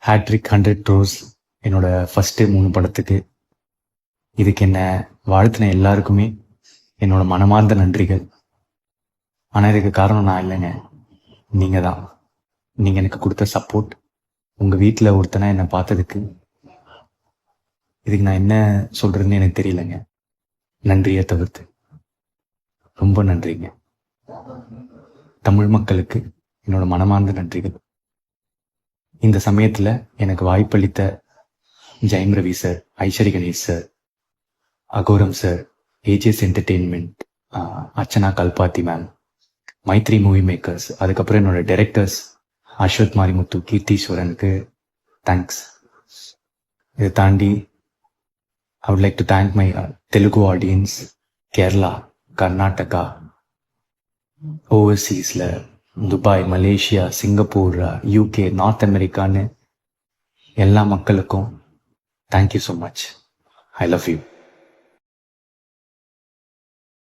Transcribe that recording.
Hat-trick 100 cross என்னோட first 3 படத்துக்கு. இதுக்கு என்ன வாழ்த்தின எல்லாருக்குமே என்னோட மனமார்ந்த நன்றிகள். ஆனால் இதுக்கு காரணம் நான் இல்லைங்க, நீங்கள் தான். நீங்கள் எனக்கு கொடுத்த சப்போர்ட், உங்கள் வீட்டில் ஒருத்தனை என்னை பார்த்ததுக்கு, இதுக்கு நான் என்ன சொல்கிறதுன்னு எனக்கு தெரியலைங்க. நன்றியை தவிர்த்து ரொம்ப நன்றிங்க. தமிழ் மக்களுக்கு என்னோட மனமார்ந்த நன்றிகள். இந்த சமயத்தில் எனக்கு வாய்ப்பளித்த Jayam Ravi sir, Ishari Ganesh sir, Aghoram sir, AGS Entertainment, Archana Kalpathi ma'am, Mythri Movie Makers, அதுக்கப்புறம் என்னோட டைரக்டர்ஸ் அஸ்வத் மாரிமுத்து, கீர்த்தீஸ்வரனுக்கு தேங்க்ஸ். இதை தாண்டி I would like to thank my Telugu audience, Kerala, Karnataka, overseasல Dubai, Malaysia, Singapore, UK, north அமெரிக்கான்னு எல்லா மக்களுக்கும் thank you so much. I love you.